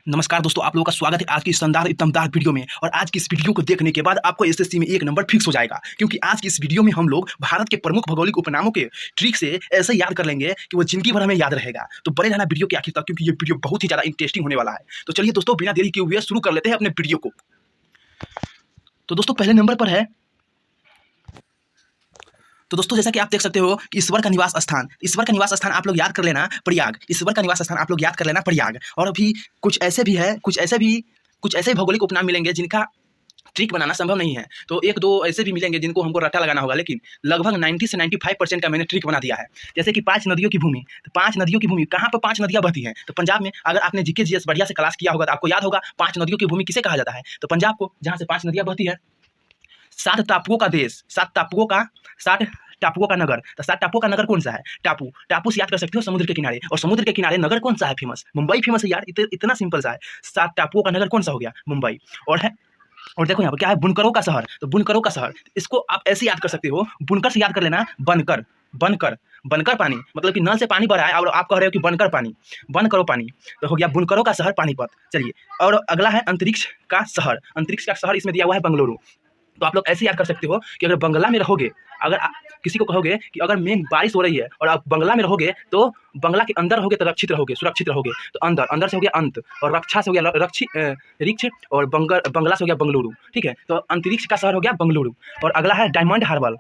नमस्कार दोस्तों, आप लोगों का स्वागत है आज की शानदार दमदार वीडियो में। और आज की इस वीडियो को देखने के बाद आपको एसएससी में एक नंबर फिक्स हो जाएगा, क्योंकि आज की इस वीडियो में हम लोग भारत के प्रमुख भौगोलिक उपनामों के ट्रिक से ऐसे याद कर लेंगे कि वो जिंदगी भर हमें याद रहेगा। तो बने रहना वीडियो के आखिर तक, क्योंकि ये वीडियो बहुत ही ज़्यादा इंटरेस्टिंग होने वाला है। तो चलिए दोस्तों, बिना देरी किए हुए शुरू कर लेते हैं अपने वीडियो को। तो दोस्तों पहले नंबर पर है, तो दोस्तों जैसा कि आप देख सकते हो कि ईश्वर का निवास स्थान आप लोग याद कर लेना प्रयाग। ईश्वर का निवास स्थान आप लोग याद कर लेना प्रयाग। और अभी कुछ ऐसे भी है, कुछ ऐसे भौगोलिक उपनाम मिलेंगे जिनका ट्रिक बनाना संभव नहीं है। तो एक दो ऐसे भी मिलेंगे जिनको हमको रट्टा लगाना होगा, लेकिन लगभग 90 से 95% का मैंने ट्रिक बना दिया है। जैसे कि 5 नदियों की भूमि, तो 5 नदियों की भूमि कहाँ पर 5 नदियाँ बहती हैं? तो पंजाब में। अगर आपने जीके जीएस बढ़िया से क्लास किया होगा तो आपको याद होगा 5 नदियों की भूमि किसे कहा जाता है? तो पंजाब को, जहाँ से 5 नदियाँ बहती है। 7 टापुओं का देश, 7 टापुओं का नगर। तो 7 टापुओं का नगर कौन सा है? टापू से याद कर सकते हो समुद्र के किनारे। और समुद्र के किनारे नगर कौन सा है फेमस? मुंबई फेमस है यार। इतना सिंपल सा है। 7 टापुओं का नगर कौन सा हो गया? मुंबई। और देखो यहाँ पर क्या है, बुनकरों का शहर। तो बुनकरों का शहर, इसको आप ऐसे याद कर सकते हो, बुनकर से याद कर लेना बनकर पानी, मतलब कि नल से पानी भरा है और आप कह रहे हो कि बनकर पानी, बंद करो पानी। तो हो गया बुनकरों का शहर पानीपत। चलिए, और अगला है अंतरिक्ष का शहर इसमें दिया हुआ है बेंगलुरु। तो आप लोग ऐसे याद कर सकते हो कि अगर बंगला में रहोगे, अगर किसी को कहोगे कि अगर मेघ बारिश हो रही है और आप बंगला में रहोगे, तो बंगला के अंदर रहोगे तो सुरक्षित रहोगे। तो अंदर से हो गया अंत, और रक्षा से हो गया रिक्ष, और बंगला से हो गया बंगलुरु। ठीक है, तो अंतरिक्ष का शहर हो गया बंगलुरु। और अगला है डायमंड हार्बर।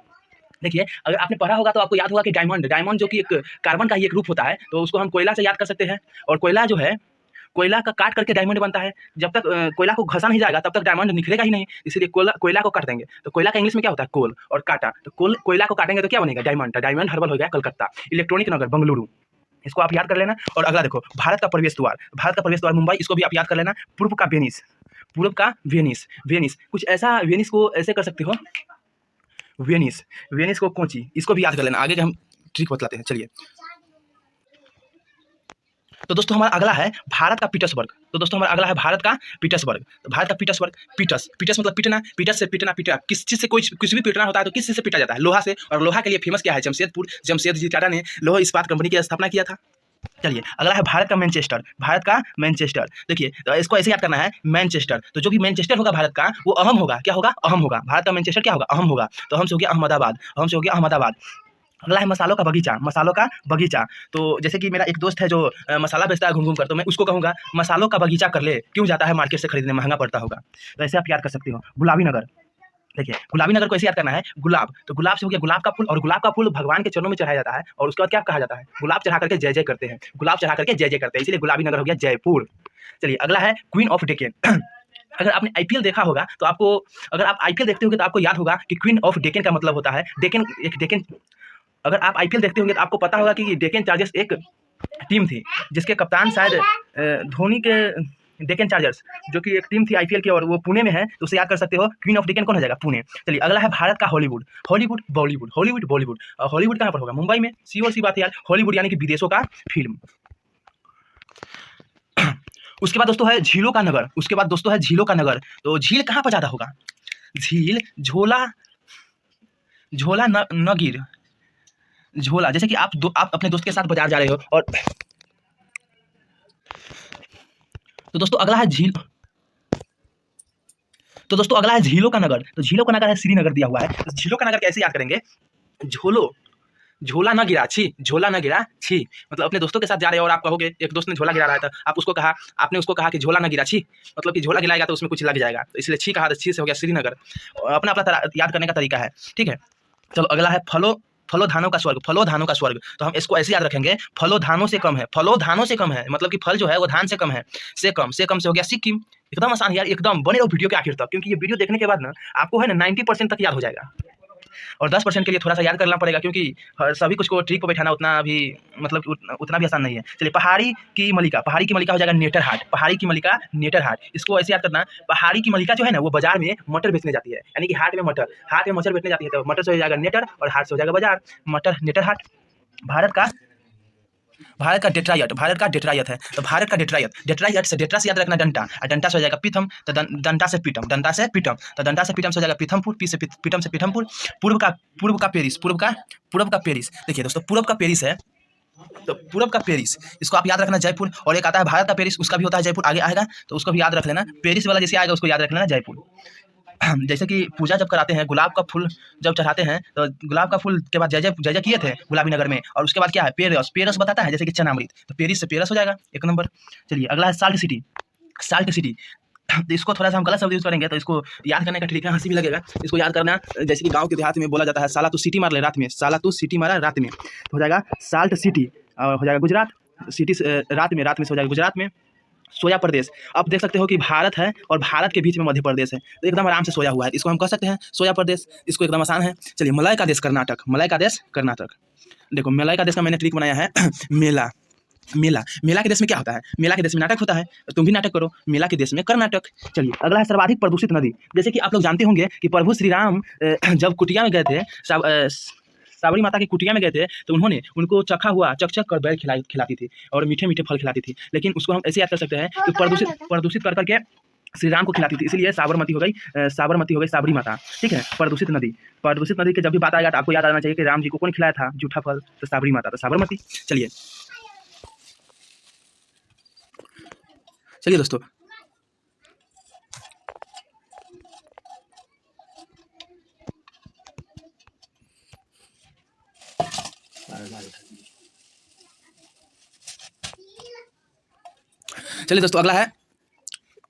देखिए, अगर आपने पढ़ा होगा तो आपको याद होगा कि डायमंड जो कि एक कार्बन का ही एक रूप होता है, तो उसको हम कोयला से याद कर सकते हैं। और कोयला जो है, कोयला का काट करके डायमंड बनता है। जब तक कोयला को घसा नहीं जाएगा तब तक डायमंड निखरेगा ही नहीं, इसीलिए कोयला को काट देंगे। तो कोयला का इंग्लिश में क्या होता है? कोल। और काटा, तो कोयला को काटेंगे तो क्या बनेगा? डायमंड। डायमंड हर्बल हो गया कलकत्ता। इलेक्ट्रॉनिक नगर बंगलुरु, इसको आप याद कर लेना। और अगला देखो, भारत का प्रवेश द्वार मुंबई, इसको भी आप याद कर लेना। पूर्व का वेनिस कुछ ऐसा, वेनिस को ऐसे कर सकते हो, वेनिस को कोची, इसको भी याद कर लेना। आगे जो हम ट्रिक बतलाते हैं, चलिए। तो दोस्तों हमारा अगला है भारत का पीटर्सबर्ग। तो भारत का पीटस मतलब पीटना, पीटस से पीटना। किस चीज़ से कुछ भी पीटना होता है तो किस चीज़ से पीटा जाता है? लोहा से। और लोहा के लिए फेमस क्या है? जमशेदजी टाटा ने लोहा इस्पात कंपनी की स्थापना किया था। चलिए, अगला है भारत का मैनचेस्टर। देखिए, तो इसको ऐसे याद करना है, मैनचेस्टर। तो जो भी मैनचेस्टर होगा भारत का, वो अहम होगा। क्या होगा? अहम होगा। भारत का मैनचेस्टर क्या होगा? अहम होगा। तो अहम से हो गया अहमदाबाद। अगला है मसालों का बगीचा। तो जैसे कि मेरा एक दोस्त है जो मसाला बेचता है घूम कर, तो मैं उसको कहूँगा मसालों का बगीचा कर ले, क्यों जाता है मार्केट से खरीदने, महंगा पड़ता होगा। तो ऐसे आप याद कर सकते हो। गुलाबी नगर। देखिए, गुलाबी नगर को ऐसे याद करना है, गुलाब। तो गुलाब से हो गया गुलाब का फूल, और गुलाब का फूल भगवान के चरणों में चढ़ाया जाता है। और उसके बाद क्या कहा जाता है? गुलाब चढ़ा करके जय जय करते हैं। इसीलिए गुलाबी नगर हो गया जयपुर। चलिए, अगला है क्वीन ऑफ डेक्कन। अगर आपने आईपीएल देखा होगा तो अगर आप आईपीएल देखते होंगे तो आपको याद होगा कि क्वीन ऑफ डेक्कन का मतलब होता है डेक्कन। अगर आप आईपीएल देखते होंगे तो आपको पता होगा कि डेक्कन चार्जर्स एक टीम थी, जिसके कप्तान शायद धोनी के। डेक्कन चार्जर्स जो कि एक टीम थी आईपीएल की, और वो पुणे में है, तो उसे याद कर सकते हो। क्वीन ऑफ डेक्कन कौन हो जाएगा? पुणे। चलिए, अगला है भारत का हॉलीवुड बॉलीवुड। हॉलीवुड कहाँ पर होगा? मुंबई में। सी बात है यार, हॉलीवुड यानी कि विदेशों का फिल्म। उसके बाद दोस्तों है झीलों का नगर। तो झील कहाँ पर ज्यादा होगा? झील झोला। जैसे कि आप अपने दोस्त के साथ बाजार जा रहे हो, और तो दोस्तों अगला है झीलों का नगर। तो झीलों का नगर है श्रीनगर दिया हुआ है। तो झीलों का नगर कैसे याद करेंगे? झोला न गिरा छी, मतलब अपने दोस्तों के साथ जा रहे हो और आप कहोगे, एक दोस्त ने झोला गिरा रहा है, तो आपने उसको कहा कि झोला न गिरा छी, मतलब कि झोला गिराएगा तो उसमें कुछ लग जाएगा, तो इसलिए छी कहा, तो छी से हो गया श्रीनगर। और अपना याद करने का तरीका है। ठीक है, चलो अगला है फलोधानों का स्वर्ग। तो हम इसको ऐसे याद रखेंगे, फलोधानों से कम है, मतलब कि फल जो है वो धान से कम है। से कम से हो गया सिक्किम। एकदम आसान यार, एकदम। बने रहो वीडियो के आखिर तक, क्योंकि ये वीडियो देखने के बाद ना आपको है ना 90% तक याद हो जाएगा। और 10% के लिए थोड़ा सा याद करना पड़ेगा, क्योंकि सभी कुछ को ट्रिक को बैठाना उतना भी, मतलब उतना भी आसान नहीं है। चलिए, पहाड़ी की मलिका हो जाएगा नेटरहाट। इसको ऐसे याद करना, पहाड़ी की मलिका जो है ना, वो बाजार में मटर बेचने जाती है, यानी कि हाट में मटर बेचने जाती है। तो मटर से हो जाएगा नेटर, और हाट से हो जाएगा बाजार। नेटरहाट। भारत का डेट्रायट है। तो भारत का डेट्रायट से, डेट्रा से याद रखना डंटा, और डंटा से हो जाएगा पीथम। तो डंटा से पीटम। तो डंटा से पीटम से हो जाएगा पीथमपुर। पीटम से पीठमपुर। पूर्व का पेरिस। देखिए दोस्तों, पूर्व का पेरिस है, तो पूरब का पेरिस, इसको आप याद रखना जयपुर। और एक आता है भारत का पेरिस, उसका भी होता है जयपुर, आगे आएगा तो उसको भी याद रख लेना। पेरिस वाला जैसे आएगा उसको याद रख लेना जयपुर। जैसे कि पूजा जब कराते हैं, गुलाब का फूल जब चढ़ाते हैं, तो गुलाब का फूल के बाद जय जय किए थे गुलाबी नगर में, और उसके बाद क्या है, पेरस। पेरस बताता है जैसे कि चनामृत, तो पेरिस से पेरस हो जाएगा, एक नंबर। चलिए अगला है साल्ट सिटी। साल्ट सिटी, तो इसको थोड़ा सा हम गलत शब्द यूज करेंगे, तो इसको याद करने का तरीका हंसी भी लगेगा। इसको याद करना जैसे कि गांव के देहात में बोला जाता है, साला तू सिटी मार ले रात में, साला तू सिटी मारा रात में, तो हो जाएगा साल्ट सिटी। और हो जाएगा गुजरात। सिटी रात में से हो जाएगा गुजरात में। सोया प्रदेश, आप देख सकते हो कि भारत है और भारत के बीच में मध्य प्रदेश है, तो एकदम आराम से सोया हुआ है, इसको हम कह सकते हैं सोया प्रदेश। इसको एकदम आसान है। चलिए मलय का देश कर्नाटक। मलय का देश कर्नाटक, देखो मलय का देश का मैंने ट्रिक बनाया है। मेला, मेला, मेला के देश में क्या होता है, मेला के देश में नाटक होता है, तो तुम भी नाटक करो, मेला के देश में कर्नाटक। चलिए अगला है सर्वाधिक प्रदूषित नदी। जैसे कि आप लोग जानते होंगे कि प्रभु श्री राम जब कुटिया में गए थे, साबरी माता की कुटिया में गए थे, तो उन्होंने उनको चखा हुआ चक कर बैल खिलाती थी और मीठे मीठे फल खिलाती थी। लेकिन उसको हम ऐसे याद कर सकते हैं कि प्रदूषित कर करके श्री राम को खिलाती थी, इसलिए साबरमती हो गई साबरी माता। ठीक है, प्रदूषित नदी के जब भी बात आएगा तो आपको याद आना चाहिए कि राम जी को कौन खिलाया था जूठा फल, तो साबरी माता, तो साबरमती। चलिए दोस्तों,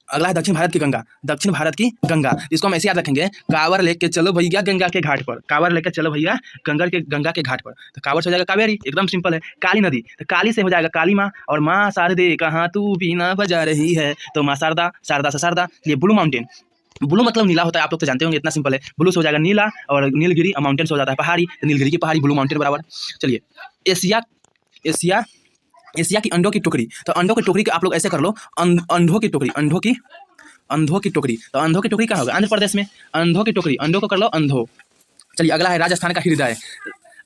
अगला है दक्षिण भारत की गंगा। दक्षिण भारत की गंगा, इसको हम ऐसे याद रखेंगे, कांवर लेके चलो भैया गंगा के घाट पर, कांवर लेके चलो भैया गंगा के घाट पर, तो कांवर से हो जाएगा कावेरी, एकदम सिंपल है। काली नदी, तो काली से हो जाएगा काली माँ, और माँ शारदे कहाँ तू बीना बजा रही है, तो माँ शारदा, शारदा से शारदा। ये ब्लू माउंटेन, ब्लू मतलब नीला होता है, आप लोग तो जानते होंगे, इतना सिंपल है। ब्लू से हो जाएगा नीला, और नीलगिरी, और माउंटेन से हो जाता है पहाड़ी, तो नीलगिरी की पहाड़ी, ब्लू माउंटेन बराबर। चलिए एशिया की अंडों की टोकरी, तो अंडों की टोकरी के आप लोग ऐसे कर लो, अंधों की टोकरी, अंधों की टोकरी, तो अंधों की टोकरी कहाँ होगा, आंध्र प्रदेश में। अंधों की टोकरी, अंडों को कर लो अंधो। चलिए अगला है राजस्थान का हृदय।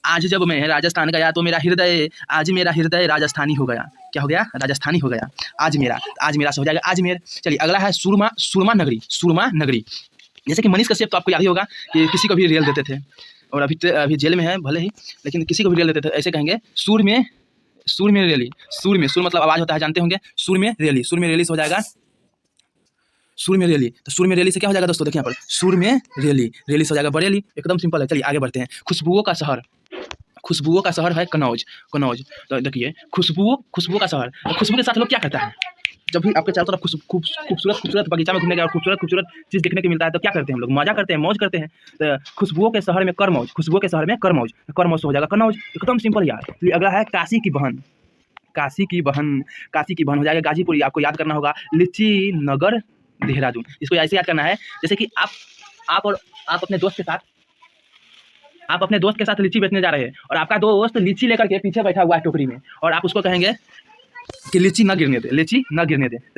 आज जब मैं राजस्थान गया तो मेरा हृदय राजस्थानी हो गया। क्या हो गया, राजस्थानी हो गया। आज मेरा से हो जाएगा आजमेर। चलिए अगला है सुरमा नगरी। जैसे कि मनीष कश्यप, तो आपको याद ही होगा कि किसी को भी रियल देते थे, और अभी जेल में है भले ही, लेकिन किसी को भी रियल देते थे, ऐसे कहेंगे सुर में रेली। सुर मतलब आवाज होता है, जानते होंगे, सुर में रेली से हो जाएगा सुर में रेली। तो सुर में रेली से क्या हो जाएगा दोस्तों, देखिए यहाँ पर, सुर में रेली से हो जाएगा बरेली, एकदम सिंपल है। चलिए आगे बढ़ते हैं। खुशबुओं का शहर है कनौज। तो देखिए खुशबुओं का शहर, तो खुशबू के साथ लोग क्या करता है, जब भी आपके चारों तरफ खूबसूरत बगीचा में घूमने गए और खूबसूरत चीज़ देखने को मिलता है, तो क्या करते हैं हम लोग, मजा करते हैं, मौज करते हैं। तो खुशबुओं के शहर में करमौज, करमौज से हो जाएगा कनौज, एकदम सिंपल यार। अगला है काशी की बहन हो जाएगा गाजीपुर, आपको याद करना होगा। लीची नगर देहरादून, इसको ऐसे याद करना है जैसे कि आप अपने दोस्त के साथ लीची बेचने जा रहे हैं, और आपका दोस्त लीची लेकर के पीछे बैठा हुआ है टोकरी में, और आप उसको कहेंगे कि लीची न गिरने दे, तो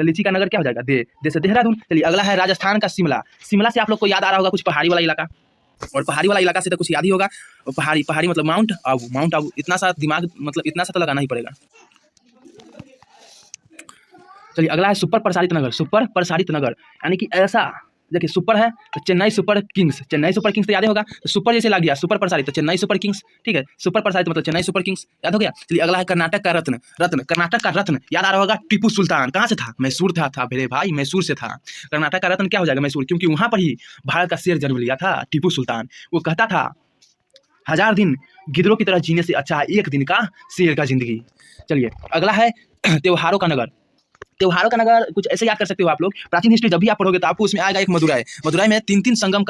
लीची का नगर क्या हो जाएगा, दे से देहरादून। चलिए अगला है राजस्थान का शिमला से आप लोग को याद आ रहा होगा कुछ पहाड़ी वाला इलाका, और पहाड़ी वाला इलाका से तो कुछ याद ही होगा, पहाड़ी मतलब माउंट आबू, इतना सा दिमाग, मतलब इतना सा तो लगाना ही पड़ेगा। चलिए अगला है सुपर प्रसारित नगर, यानी कि ऐसा, देखिए सुपर है तो चेन्नई सुपर किंग्स तो याद होगा, तो सुपर जैसे लग गया, सुपर प्रसारित तो चेन्नई सुपर किंग्स। ठीक है, सुपर प्रसारित मतलब चेन्नई सुपर किंग्स, याद हो गया। चलिए अगला है कर्नाटक का रत्न, याद आ रहा होगा, टीपू सुल्तान कहाँ से था, मैसूर था मेरे भाई, मैसूर से था। कर्नाटक का रत्न क्या हो जाएगा, मैसूर, क्योंकि वहाँ पर ही भारत का शेर जन्म लिया था टीपू सुल्तान। वो कहता था 1000 दिन गिद्धों की तरह जीने से अच्छा है एक दिन का शेर का जिंदगी। चलिए अगला है त्योहारों का नगर, कुछ ऐसे याद कर सकते हो आप लोग। प्राचीन हिस्ट्री जब भी आप पढ़ोगे तो आपको उसमें आएगा एक मदुराई में तीन संगम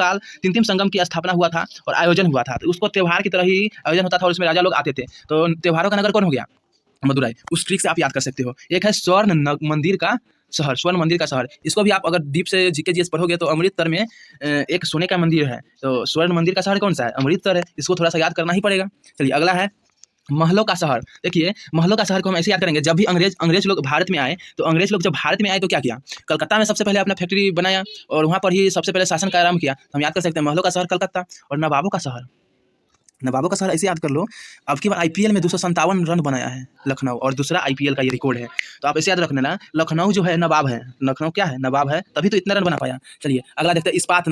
की स्थापना हुआ था और आयोजन हुआ था, तो उसको त्योहार की तरह ही आयोजन होता था, और उसमें राजा लोग आते थे, तो त्योहारों का नगर कौन हो गया, मदुराई। उस ट्रिक से आप याद कर सकते हो। एक है स्वर्ण मंदिर का शहर, इसको भी आप अगर डीप से जीके पढ़ोगे तो अमृतसर में एक सोने का मंदिर है, तो स्वर्ण मंदिर का शहर कौन सा है, अमृतसर है, इसको थोड़ा सा याद करना ही पड़ेगा। चलिए अगला है महलों का शहर। देखिए महलों का शहर को हम ऐसे याद करेंगे, जब भी अंग्रेज लोग भारत में आए, तो अंग्रेज लोग जब भारत में आए तो क्या किया, कलकत्ता में सबसे पहले अपना फैक्ट्री बनाया, और वहाँ पर ही सबसे पहले शासन का आरंभ किया। हम याद कर सकते हैं महलों का शहर कलकत्ता। और नवाबों का शहर ऐसे याद कर लो, अब की बार आईपीएल में 257 रन बनाया है लखनऊ, और दूसरा आईपीएल का ये रिकॉर्ड है, तो आप ऐसे याद रखना ना, लखनऊ जो है नवाब है, लखनऊ क्या है, नवाब है, तभी तो इतना रन बना पाया। चलिए अगला देखते हैं इस्पात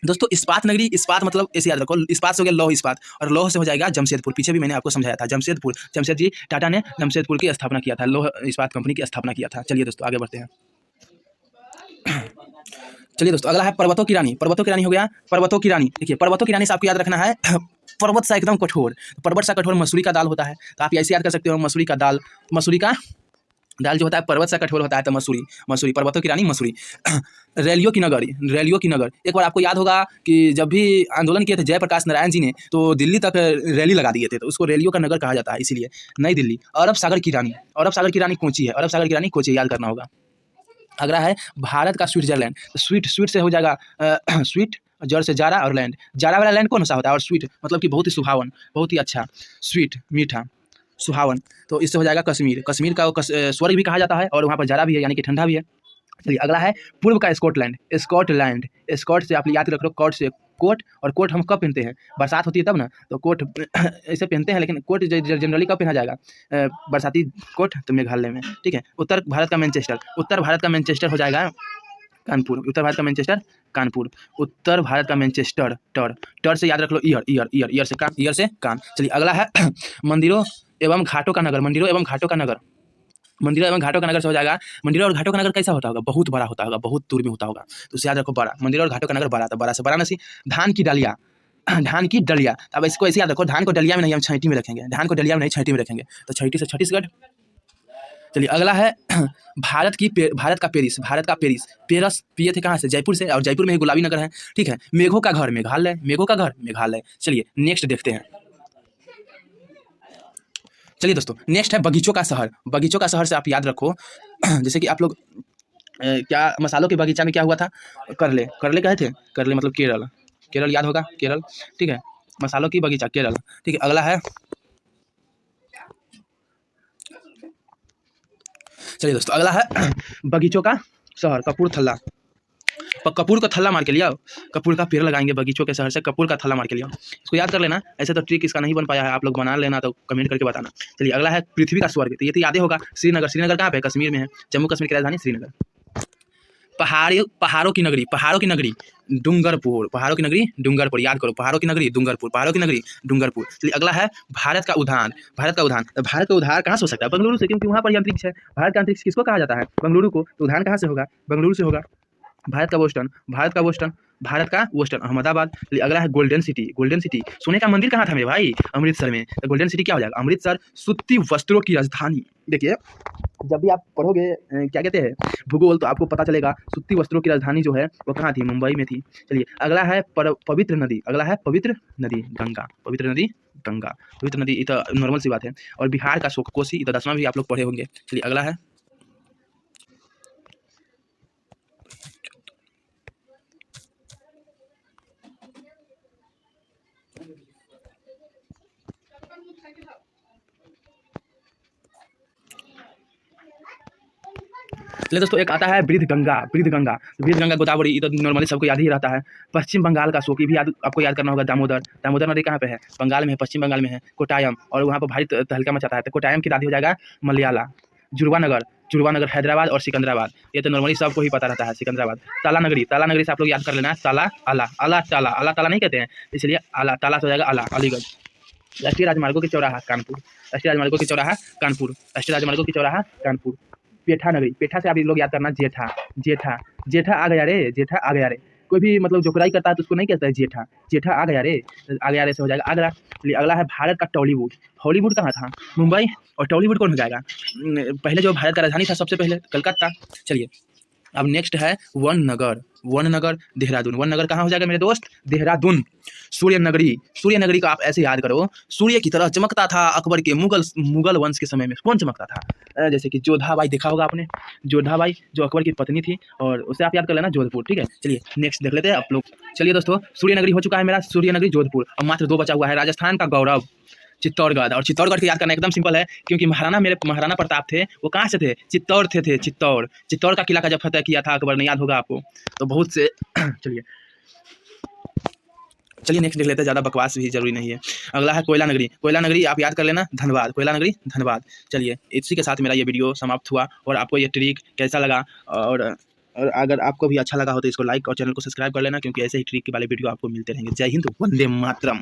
दोस्तों इस्पात नगरी, इस्पात मतलब ऐसे याद रखो, इस्पात से हो गया लौह इस्पात, और लौह से हो जाएगा जमशेदपुर। पीछे भी मैंने आपको समझाया था, जमशेदपुर, जमशेद जी टाटा ने जमशेदपुर की स्थापना किया था, लौह इस्पात कंपनी की स्थापना किया था। चलिए दोस्तों आगे बढ़ते हैं। चलिए दोस्तों अगला है पर्वतों की रानी। पर्वतों की रानी हो गया, पर्वतों की रानी। देखिए पर्वतों की रानी से आपको याद रखना है पर्वत सा एकदम कठोर, पर्वत सा कठोर मसूरी का दाल होता है, तो आप ऐसे याद कर सकते हो मसूरी का दाल, मसूरी का दाल जो होता है पर्वत सा कठोर होता है, तो मसूरी, मसूरी पर्वतों की रानी मसूरी। रैलियों की नगर, रैलियों की नगर, एक बार आपको याद होगा कि जब भी आंदोलन किए थे जयप्रकाश नारायण जी ने, तो दिल्ली तक रैली लगा दिए थे, तो उसको रैलियों का नगर कहा जाता है इसीलिए। नई दिल्ली। अरब सागर की रानी, अरब सागर की रानी कोची है, अरब सागर की रानी कोची, याद करना होगा। अगला है भारत का स्विट्जरलैंड। स्वीट, स्वीट से हो जाएगा स्वीट, जड़ से जारा और लैंड, जारा वाला लैंड कौन सा होता है, और स्वीट मतलब कि बहुत ही सुहावन, बहुत ही अच्छा, स्वीट मीठा सुहावन, तो इससे हो जाएगा कश्मीर। कश्मीर का स्वर्ग भी कहा जाता है, और वहाँ पर जारा भी है यानी कि ठंडा भी है। चलिए अगला है पूर्व का स्कॉटलैंड। स्कॉटलैंड, स्कॉट से आप याद रख लो, कॉट से कोट, और कोट हम कब पहनते हैं, बरसात होती है तब ना, तो कोट ऐसे पहनते हैं, लेकिन कोट जनरली कब पहना जाएगा, बरसाती कोट, तो मेघालय में, ठीक है। उत्तर भारत का मैनचेस्टर, उत्तर भारत का मैनचेस्टर हो जाएगा कानपुर, उत्तर भारत का मैनचेस्टर कानपुर, उत्तर भारत का मैनचेस्टर, टर, टर से याद रख लो ईयर, ईयर, ईयर, ईयर से कान, ईयर से कान। चलिए अगला है मंदिरों एवं घाटों का नगर। मंदिरों एवं घाटों का नगर, मंदिरों एवं घाटों का नगर से हो जाएगा, मंदिरों और घाटों का नगर कैसा होता होगा, बहुत बड़ा होता होगा, बहुत दूर में होता होगा, तो उसे याद रखो बड़ा। मंदिरों और घाटों का नगर बड़ा, तो बड़ा से वाराणसी। धान की डलिया, धान की डलिया, अब इसको ऐसे याद रखो, धान को डलिया में नहीं, हम छैटी में रखेंगे, धान को डलिया में नहीं छैटी में रखेंगे, तो छैटी से छत्तीसगढ़। चलिए अगला है भारत का पेरिस, भारत का पेरिस, पेरस पिए थे कहाँ से, जयपुर से, और जयपुर में ही गुलाबी नगर है, ठीक है। मेघों का घर मेघालय, मेघों का घर मेघालय। चलिए नेक्स्ट देखते हैं। चलिए दोस्तों नेक्स्ट है बगीचों का शहर। बगीचों का शहर से आप याद रखो जैसे कि आप लोग क्या मसालों के बगीचा में क्या हुआ था, करले, करले कहे थे, करले मतलब केरल, केरल याद होगा, केरल, ठीक है। मसालों की बगीचा केरल, ठीक है। अगला है, चलिए दोस्तों अगला है बगीचों का शहर कपूरथला। कपूर का थल्ला मार के लिया, कपूर का पेड़ लगाएंगे बगीचों के शहर से, कपूर का थल्ला मार के लिया, इसको याद कर लेना। ऐसे तो ट्रिक इसका नहीं बन पाया है, आप लोग बना लेना, तो कमेंट करके बताना। चलिए अगला है पृथ्वी का स्वर्ग, तो ये तो याद ही होगा, श्रीनगर। श्रीनगर कहाँ पे है, कश्मीर में है, जम्मू कश्मीर की राजधानी श्रीनगर। पहाड़ों की नगरी, पहाड़ों की नगरी डूंगरपुर, पहाड़ों की नगरी डूंगरपुर, याद करो, पहाड़ों की नगरी डूंगरपुर, पहाड़ों की नगरी डूंगरपुर। चलिए अगला है भारत का उद्यान, भारत का उद्यान, तो भारत का उद्यान कहाँ से हो सकता है, बेंगलुरु से, क्योंकि वहाँ पर अंतरिक्ष है। भारत का अंतरिक्ष किसको कहा जाता है, बेंगलुरु को, तो उद्यान कहाँ से होगा, बेंगलुरु से होगा। भारत का बोस्टन, भारत का बोस्टन, भारत का बोस्टन अहमदाबाद। अगला है गोल्डन सिटी, गोल्डन सिटी, सोने का मंदिर कहाँ था मेरे भाई, अमृतसर में, तो गोल्डन सिटी क्या हो जाएगा, अमृतसर। सूती वस्त्रों की राजधानी, देखिए जब भी आप पढ़ोगे क्या कहते हैं भूगोल, तो आपको पता चलेगा सूती वस्त्रों की राजधानी जो है वो कहाँ थी, मुंबई में थी। चलिए अगला है पवित्र नदी, अगला है पवित्र नदी गंगा, पवित्र नदी गंगा, पवित्र नदी, ये तो नॉर्मल सी बात है। और बिहार का शोक कोसी, ये तो 10वां भी आप लोग पढ़े होंगे। चलिए अगला है, चलिए दोस्तों एक आता है वृद्ध गंगा, वृद्ध गंगा, वृद्ध गंगा गोदावरी, ये तो नॉर्मली सबको याद ही रहता है। पश्चिम बंगाल का शोक, ये भी याद आपको याद करना होगा, दामोदर, दामोदर नदी कहाँ पे है, बंगाल में है, पश्चिम बंगाल में है। कोटायम, और वहाँ पर भारी तहलका मचाता है, तो कोटायम की दादी हो जाएगा मलयाला। जुड़वानगर, जुड़वानगर हैदराबाद और सिकंदराबाद, ये तो नॉर्मली सबको ही पता रहता है, सिकंदराबाद। ताला नगरी, ताला नगरी से आप लोग याद कर लेना है, ताला आला, आला ताला, आला ताला नहीं कहते हैं, इसलिए आला ताला से हो जाएगा आला, अलीगढ़। राष्ट्रीय राजमार्गों की चौराहा कानपुर, राष्ट्रीय राजमार्गों की चौराहा कानपुर, राष्ट्रीय राजमार्गों की चौराहा कानपुर। पेठा नगरी, पेठा से आप लोग याद करना जेठा, जेठा, जेठा आ गया रे, जेठा आ गया रे, कोई भी मतलब जो बुराई करता है तो उसको नहीं कहता है जेठा, जेठा आ गया रे, आ गया रे से हो जाएगा आगरा। चलिए अगला है भारत का टॉलीवुड, हॉलीवुड कहाँ था, मुंबई, और टॉलीवुड कौन हो जाएगा, पहले जो भारत का राजधानी था सबसे पहले कलकत्ता। चलिए अब नेक्स्ट है वन नगर, वन नगर देहरादून, वन नगर कहाँ हो जाएगा मेरे दोस्त, देहरादून। सूर्य नगरी, सूर्य नगरी को आप ऐसे याद करो, सूर्य की तरह चमकता था अकबर के मुगल वंश के समय में, कौन चमकता था, जैसे कि जोधाबाई, देखा होगा आपने, जोधाबाई जो अकबर की पत्नी थी, और उसे आप याद कर लेना जोधपुर, ठीक है। चलिए नेक्स्ट देख लेते हैं आप लोग। चलिए दोस्तों सूर्य नगरी हो चुका है मेरा, सूर्य नगरी जोधपुर, अब मात्र 2 बचा हुआ है, राजस्थान का गौरव चित्तौड़गढ़, और चित्तौड़गढ़ को याद करना एकदम सिंपल है, क्योंकि महाराणा प्रताप थे, वो कहाँ से थे, चित्तौड़ थे, चित्तौड़, चित्तौड़ का किला का जब फतह किया था अकबर ने, याद होगा आपको, तो बहुत से चलिए चलिए नेक्स्ट देख लेते हैं, ज़्यादा बकवास भी जरूरी नहीं है। अगला है कोयला नगरी, कोयला नगरी आप याद कर लेना धनबाद, कोयला नगरी धनबाद। चलिए इसी के साथ मेरा ये वीडियो समाप्त हुआ, और आपको ये ट्रिक कैसा लगा और और अगर आपको भी अच्छा लगा हो तो इसको लाइक और चैनल को सब्सक्राइब कर लेना, क्योंकि ऐसे ही ट्रिक के वाले वीडियो आपको मिलते रहेंगे। जय हिंद, वंदे मातरम।